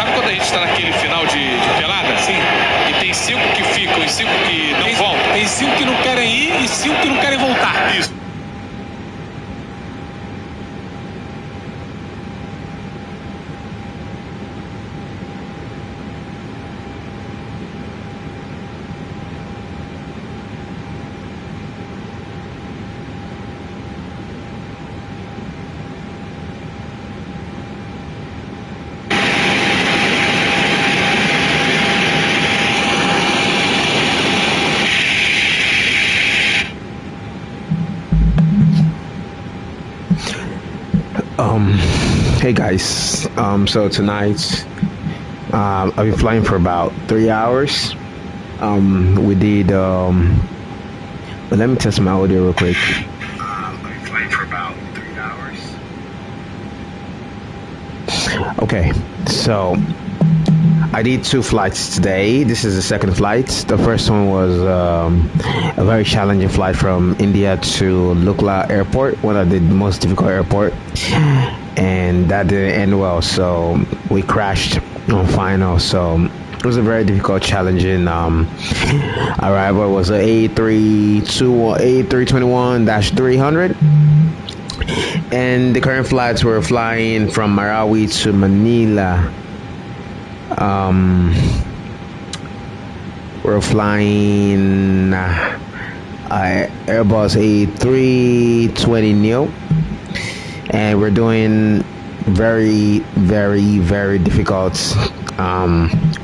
Sabe quando a gente está naquele final de pelada? Sim. E tem 5 que ficam e 5 que não voltam? Tem 5 que não querem ir e 5 que não querem voltar. Isso. Hey guys, so tonight I've been flying for about 3 hours. We did but let me test my audio real quick. I've been flying for about 3 hours. Okay, so I did 2 flights today. This is the second flight. The first one was a very challenging flight from India to Lukla Airport, one of the most difficult airport, and that didn't end well. So we crashed on final. So it was a very difficult, challenging arrival. It was a A321-300. And the current flights were flying from Marawi to Manila. We're flying Airbus A320neo, and we're doing very, very, very difficult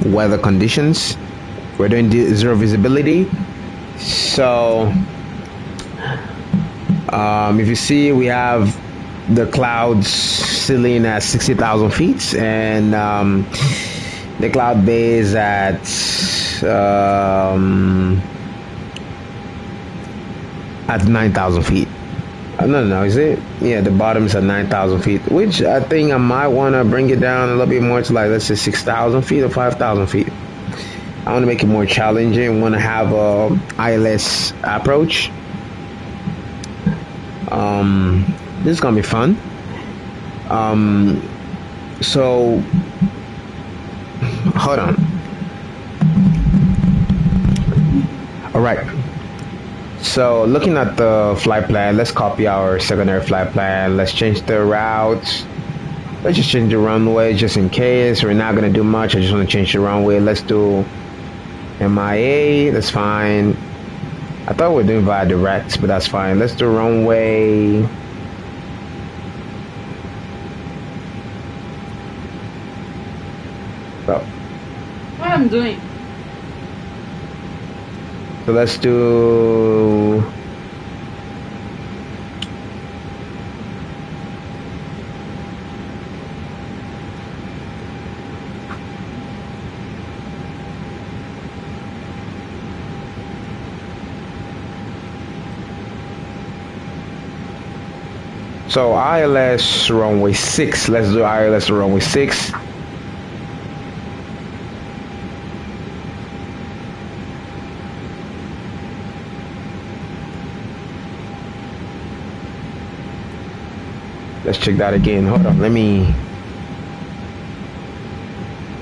weather conditions. We're doing zero visibility. So if you see, we have the clouds ceiling at 60,000 feet, and the cloud base at 9,000 feet. No, is it? Yeah, the bottom is at 9,000 feet, which I think I might want to bring it down a little bit more to, like, let's say 6,000 feet or 5,000 feet. I want to make it more challenging. Want to have a ILS approach. This is gonna be fun. So hold on. All right. So looking at the flight plan, let's copy our secondary flight plan. Let's change the route. Let's just change the runway just in case. We're not gonna do much. I just want to change the runway. Let's do MIA. That's fine. I thought we were doing via direct, but that's fine. Let's do runway. So What I'm doing? So let's do so ILS runway 6. Let's do ILS runway 6. Let's check that again. Hold on, let me.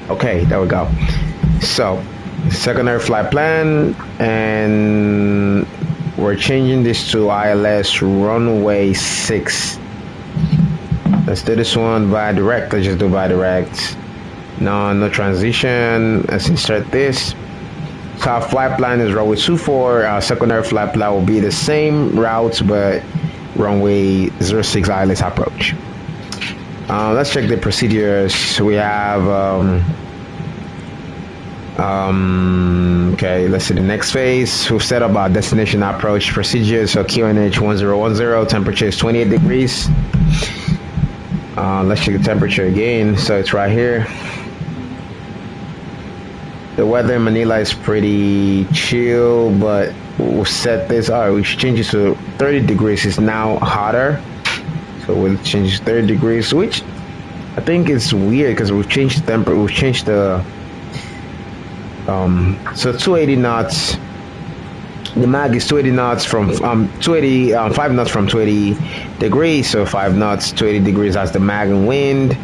Okay, there we go. So, secondary flight plan, and we're changing this to ILS runway 6. Let's do this one via direct. Let's just do via direct. No transition. Let's insert this. So our flight plan is runway 24. Our secondary flight plan will be the same route, but runway 06 ILS approach. Let's check the procedures. We have okay, let's see the next phase. We've set up our destination approach procedures. So QNH 1010, temperature is 28 degrees. Let's check the temperature again. So it's right here. The weather in Manila is pretty chill, but we'll set this. All right, we should change it to 30 degrees. It's now hotter, so we'll change it to 30 degrees, which I think is weird because we've changed the temperature. We've changed the so 280 knots. The mag is 280 knots from 280 5 knots from 280 degrees. So 5 knots, 280 degrees. That's the mag and wind.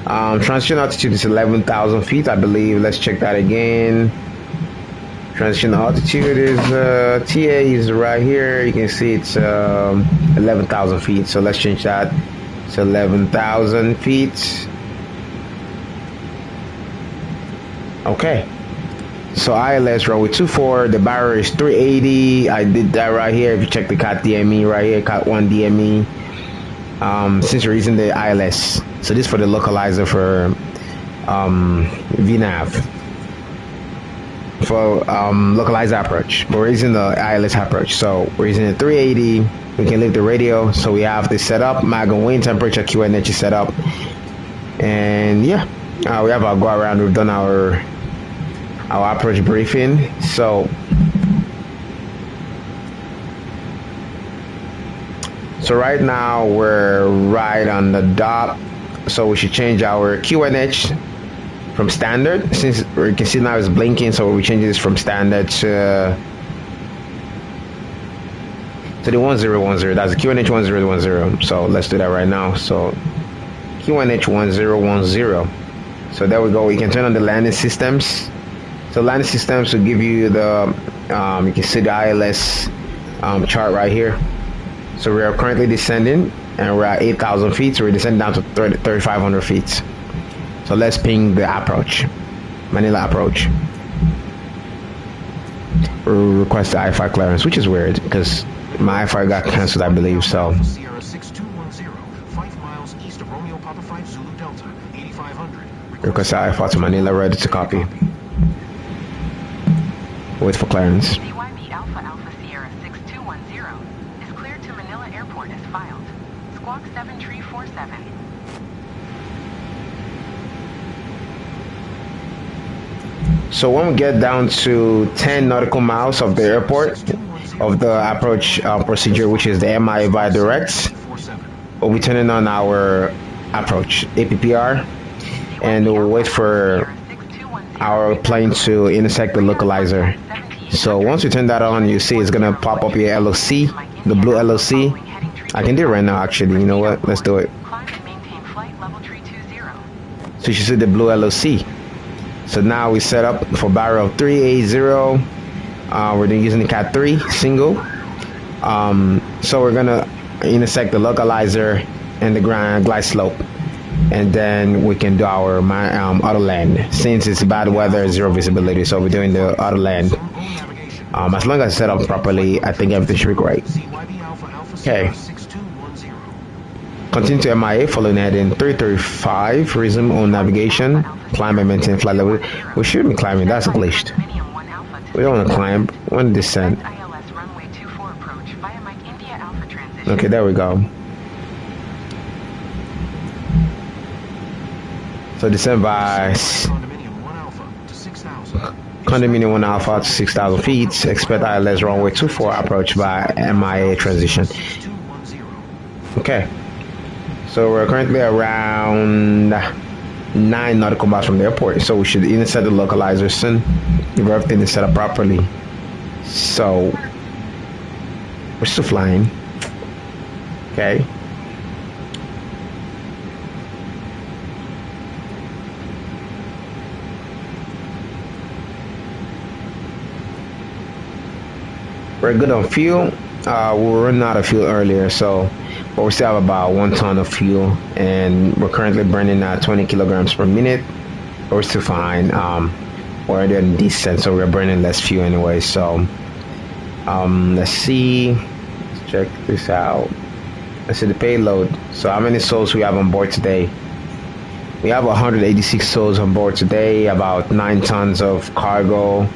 Transition altitude is 11,000 feet, I believe. Let's check that again. Transition altitude is TA is right here. You can see it's 11,000 feet. So let's change that to 11,000 feet. Okay. So ILS runway 24. The barrier is 380. I did that right here. If you check the CAT DME right here, CAT 1 DME. Since we're using the ILS, so this is for the localizer for VNAV. For localized approach, but we're using the ILS approach, so we're using the 380. We can leave the radio, so we have this set up. Mag and wind temperature QNH is set up, and yeah, we have our go around. We've done our approach briefing. So right now we're right on the dot, so we should change our QNH from standard, since we can see now it's blinking, so we change this from standard to the 1010. That's the QNH 1010. So let's do that right now. So QNH 1010. So there we go. We can turn on the landing systems. So landing systems will give you the you can see the ILS chart right here. So we are currently descending, and we're at 8,000 feet. So we're descending down to 3,500 feet. So let's ping the approach, Manila approach. Request the I-5 clearance, which is weird because my I-5 got cancelled, I believe. So request the I-5 to Manila, ready to copy. Wait for clearance. CYB Alpha Alpha Sierra 6210 is cleared to Manila Airport as filed. Squawk 7347. So when we get down to 10 nautical miles of the airport, of the approach procedure, which is the MIA via direct, we'll be turning on our approach APPR, and we'll wait for our plane to intersect the localizer. So once we turn that on, you see it's gonna pop up your LOC, the blue LOC. I can do it right now, actually. You know what? Let's do it. So you should see the blue LOC. So now we set up for barrel 380. We're using the CAT 3 single. So we're gonna intersect the localizer and the glide slope, and then we can do our auto land. Since it's bad weather, zero visibility, so we're doing the auto land. As long as it's set up properly, I think everything should be great. Okay. Continue to MIA, following heading 335. Resume on navigation. Climb and maintain flight level. We shouldn't be climbing. That's glitched. We don't want to climb. We want to descend. Okay, there we go. So descend by Condominium 1 Alpha to 6,000 feet. Expect ILS runway 24 approach by MIA transition. Okay. So we're currently around 9 nautical miles from the airport. So we should intersect the localizer soon if everything is set up properly. So we're still flying. Okay. We're good on fuel. We were running out of fuel earlier, but we still have about 1 ton of fuel, and we're currently burning 20 kilograms per minute. But we're still fine. We're doing decent, so we're burning less fuel anyway. So let's see. Let's check this out. Let's see the payload. So how many souls we have on board today? We have 186 souls on board today, about 9 tons of cargo.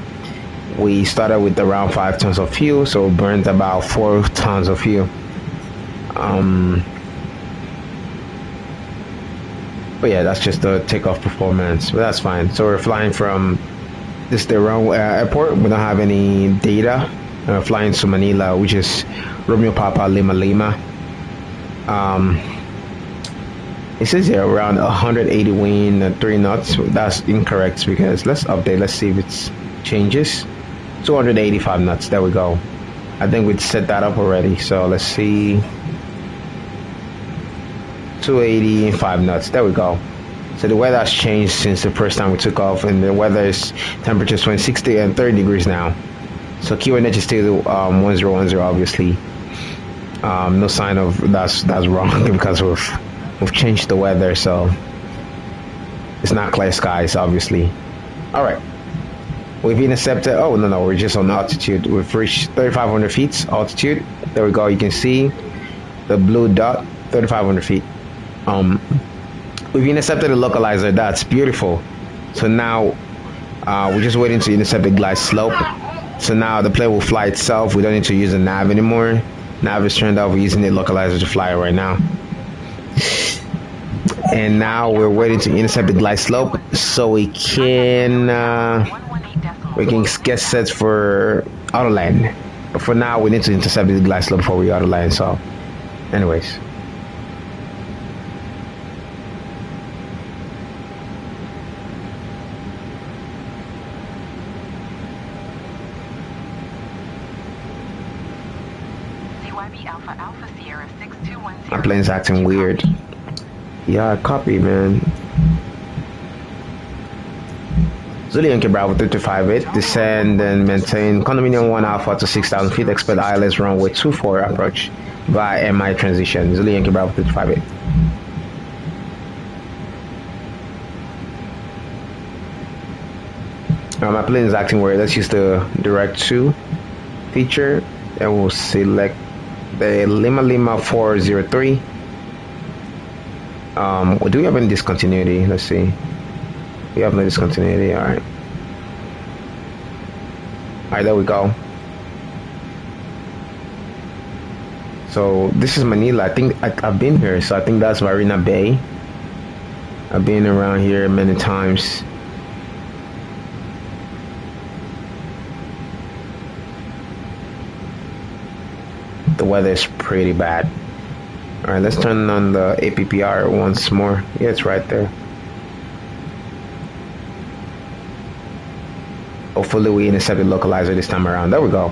We started with around 5 tons of fuel, so we burned about 4 tons of fuel. But yeah, that's just the takeoff performance, but that's fine. So we're flying from the wrong airport. We don't have any data. We're flying to Manila, which is Romeo Papa Lima Lima. It says here around 180 wind and 3 knots. That's incorrect, because let's update. Let's see if it changes. 285 knots. There we go. I think we'd set that up already. So let's see. 285 knots. There we go. So the weather has changed since the first time we took off, and the weather is temperatures between 60 and 30 degrees now. So QNH is still 1010, obviously. No sign of that's wrong because we've changed the weather, so it's not clear skies, obviously. All right, we've intercepted. Oh no, we're just on altitude. We've reached 3,500 feet altitude. There we go. You can see the blue dot, 3,500 feet. We've intercepted the localizer. That's beautiful. So now we're just waiting to intercept the glide slope. So now the plane will fly itself. We don't need to use a nav anymore. Nav is turned off. We're using the localizer to fly right now. And now we're waiting to intercept the glide slope so we can get set for autoland. But for now, we need to intercept the glide slope before we autoland. So, anyways. My plane's acting weird. Yeah, copy, man. Zulu Yankee Bravo 358, descend and maintain condominium 1 Alpha to 6,000 feet, expect ILS runway 24 approach via MI transition. Zulu Yankee Bravo 358. My plane is acting weird. Let's use the direct to feature and we'll select the Lima 403. Do we have any discontinuity? Let's see. We have no discontinuity. All right. All right, there we go. So this is Manila. I think I've been here. So I think that's Marina Bay. I've been around here many times. The weather is pretty bad. All right, let's turn on the APPR once more. Yeah, it's right there. Hopefully we intercept the localizer this time around. There we go.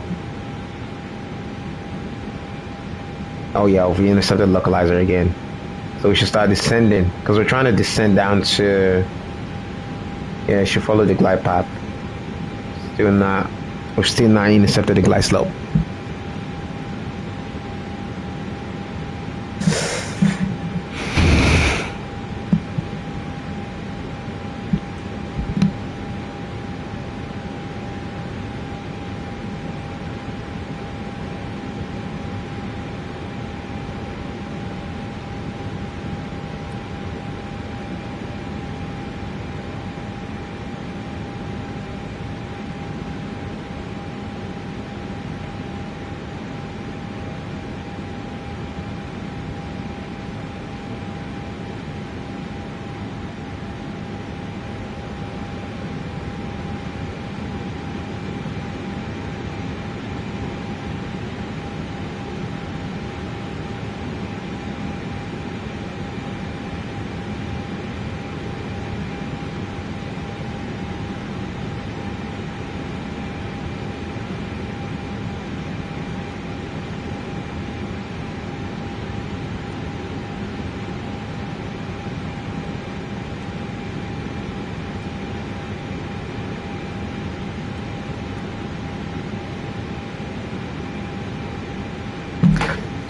Oh yeah, we intercepted the localizer again. So we should start descending because we're trying to descend down to. Yeah, it should follow the glide path. We're still not intercepted the glide slope.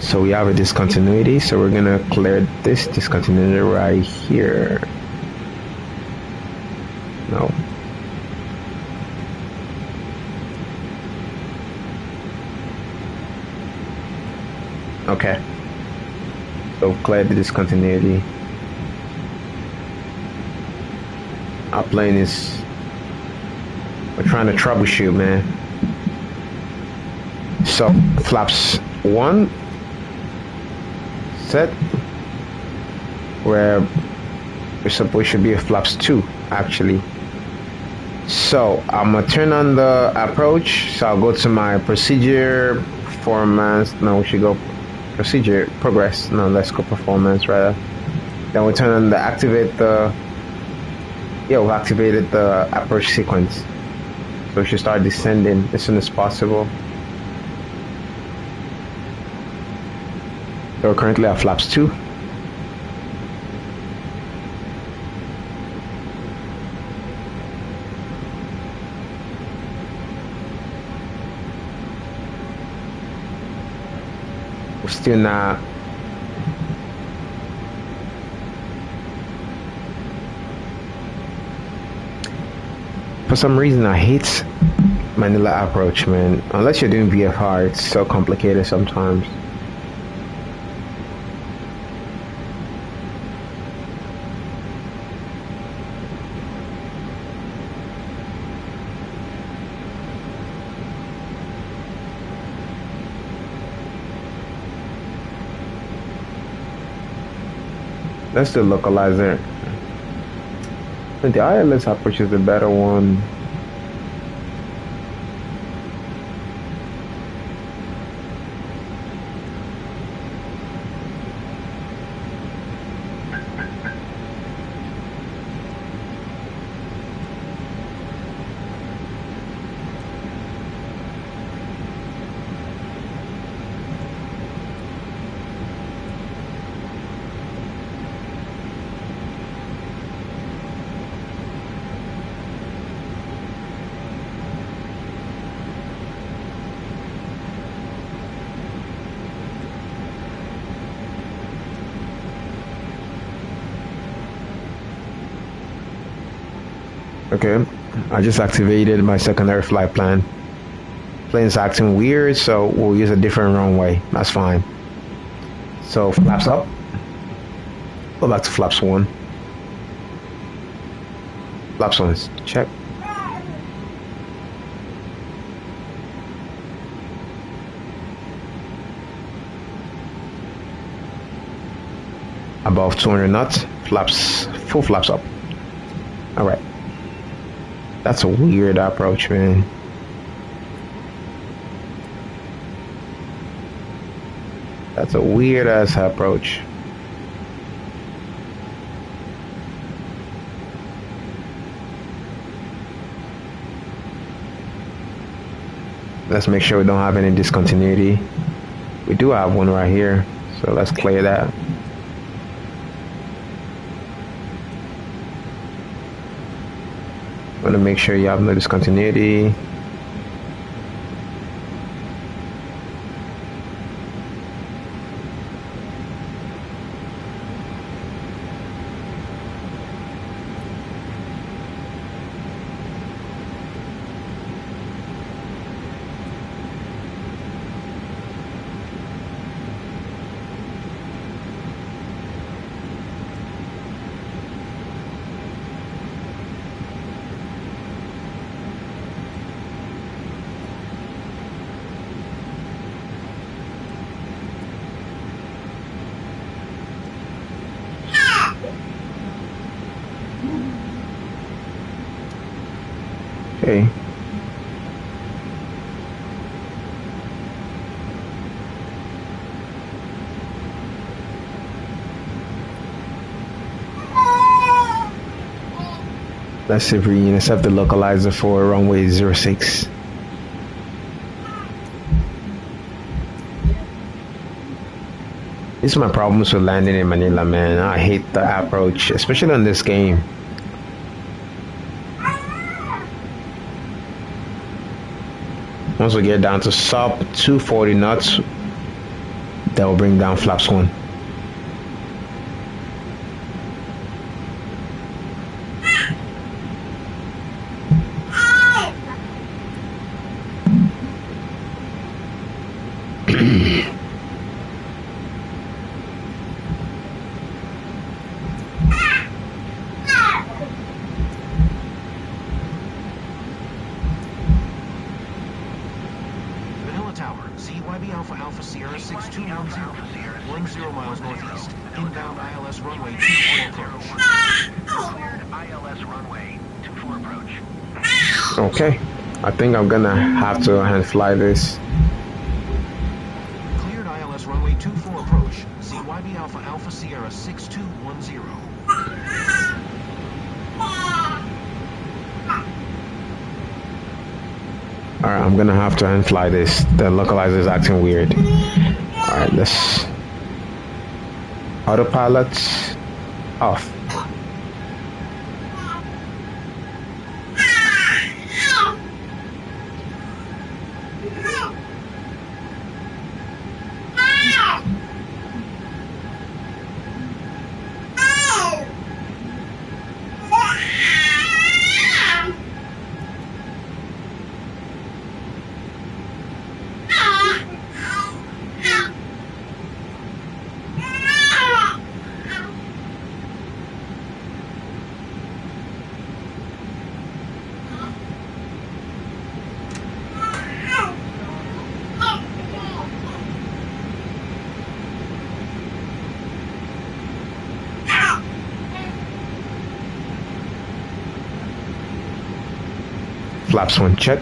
So we have a discontinuity, so we're gonna clear this discontinuity right here. No. Okay. So clear the discontinuity. Our plane is, we're trying to troubleshoot, man. So flaps 1 set, where we should be a flaps 2 actually. So I'm gonna turn on the approach. So I'll go to my procedure performance. No, we should go procedure progress. No, let's go performance rather. Then we turn on the activate the. Yeah, we've activated the approach sequence. So we should start descending as soon as possible. So we're currently at flaps 2. We're still not. For some reason, I hate Manila approach, man. Unless you're doing VFR, it's so complicated sometimes. That's the localizer. And the ILS approach is the better one. Okay, I just activated my secondary flight plan. Plane's acting weird, so we'll use a different runway. That's fine. So flaps up. Go back to flaps 1. Flaps 1 is check. Above 200 knots, flaps, full flaps up. All right. That's a weird approach, man. That's a weird ass approach. Let's make sure we don't have any discontinuity. We do have one right here, so let's clear that. Want to make sure you have no discontinuity. Okay. Let's see if we can accept the localizer for runway 06. These are my problems with landing in Manila, man. I hate the approach, especially on this game. Once we get down to sub 240 knots, that will bring down flaps 1. CYB Alpha Alpha Sierra 6210, 10 miles northeast, inbound ILS runway 24 approach. Cleared ILS runway 24 approach. Okay, I think I'm gonna have to hand fly this. Cleared ILS runway 24 approach, CYB Alpha Alpha Sierra 6210. Alright, I'm gonna have to hand fly this. The localizer is acting weird. Alright, let's autopilot off. Flaps 1 check.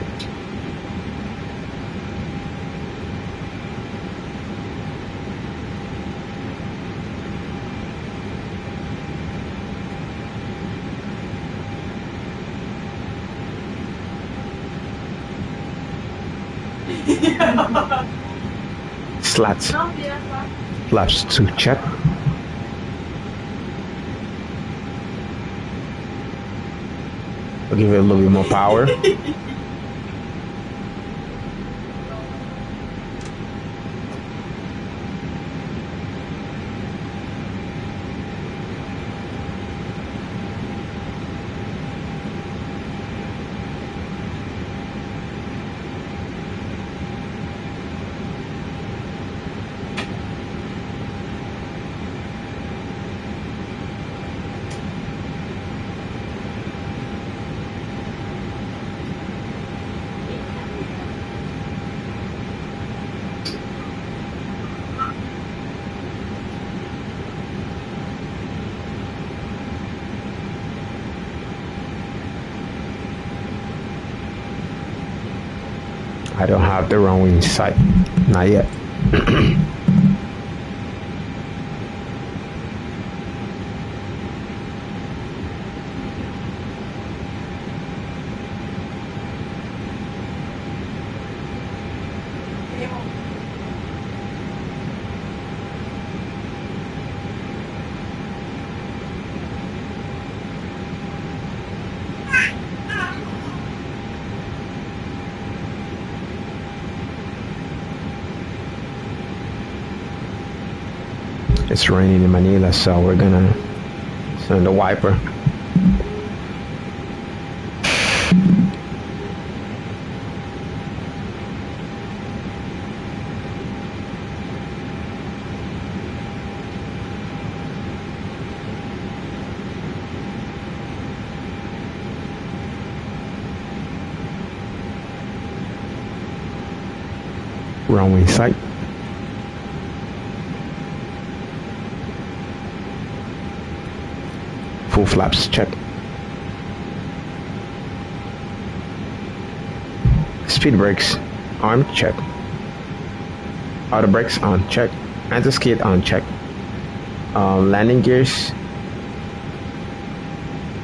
Slats. Flaps 2 check. I'll give it a little bit more power. I don't have the runway in sight. Not yet. It's raining in Manila, so we're gonna send a wiper. Runway sight. Full flaps check. Speed brakes on check. Auto brakes on check. Anti-skid on check. Landing gears,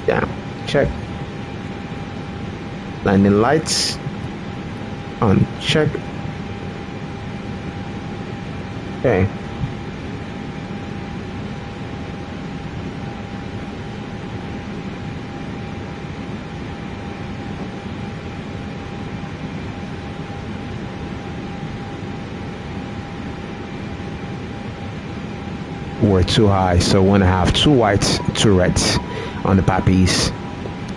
yeah, check. Landing lights on check. Okay. We're too high, so we're gonna have 2 whites, 2 reds on the poppies.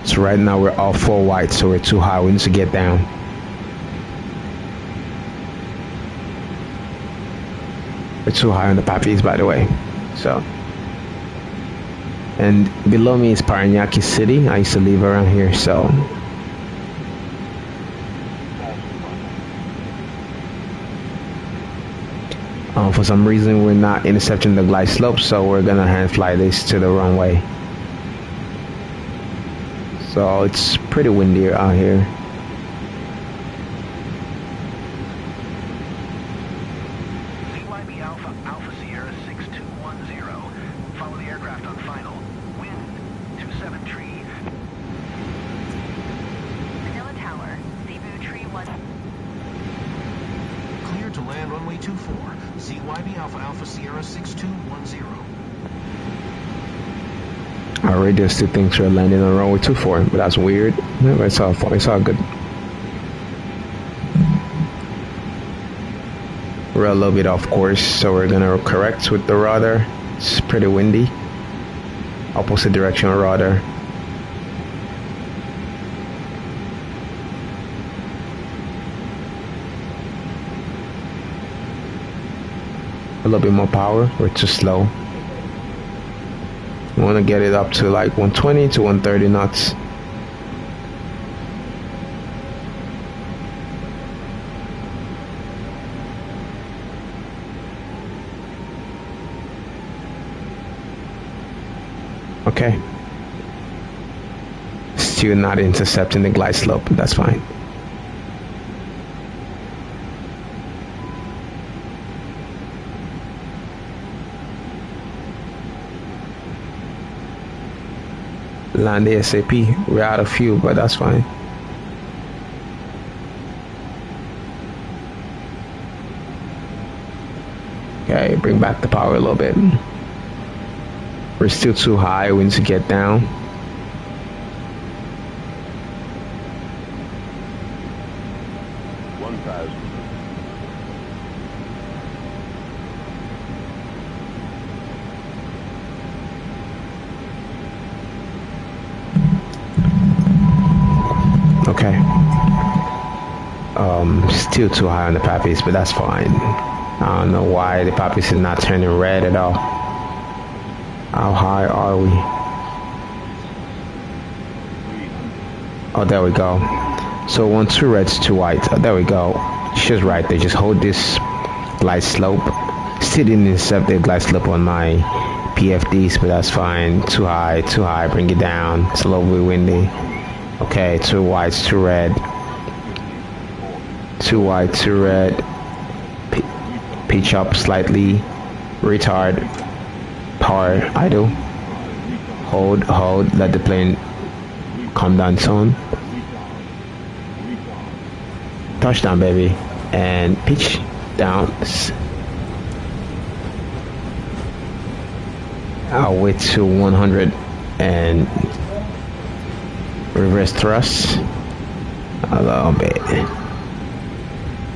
So right now we're all 4 whites, so we're too high. We need to get down. We're too high on the poppies, by the way. So, and below me is Paranaque City. I used to live around here, so. For some reason, we're not intercepting the glide slope, so we're gonna hand fly this to the runway. So it's pretty windy out here. CYB Alpha, Alpha Sierra 6210. Follow the aircraft on final. Wind 273. Manila Tower, Cebu Tree 1. Cleared to land runway 24. CYB Alpha, Alpha Sierra 6210. Our radio still thinks we're landing on runway 24, but that's weird. Yeah, but it's all good. We're a little bit off course, so we're gonna correct with the rudder. It's pretty windy. Opposite direction rudder. A little bit more power. We're too slow. We want to get it up to like 120 to 130 knots. Okay. still not intercepting the glide slope. That's fine. Land ASAP. We're out of fuel, but that's fine. Okay, bring back the power a little bit. We're still too high. We need to get down. Okay. Still too high on the poppies, but that's fine. I don't know why the poppies is not turning red at all. How high are we? Oh, there we go. So 1 2 reds, 2 whites. Oh, there we go. She's right there. Just hold this glide slope. Still didn't intercept the glide slope on my PFDs, but that's fine. Too high, too high. Bring it down. It's a little bit windy. Okay, 2 whites, 2 red. 2 white, 2 red. Pitch up slightly. Retard. Power idle. Hold, hold. Let the plane come down soon. Touchdown, baby. And pitch down. I'll wait to 100 and reverse thrust a little bit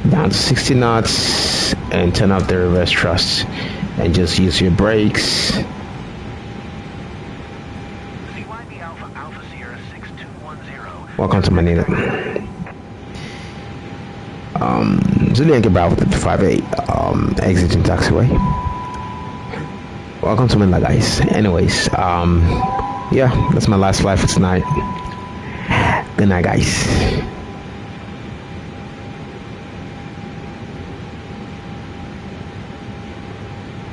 down to 60 knots and turn off the reverse thrust and just use your brakes. Welcome to Manila. Zulu Yankee Bravo 58, exiting taxiway. Welcome to Manila, guys. Anyways, yeah, that's my last flight for tonight. Good night, guys.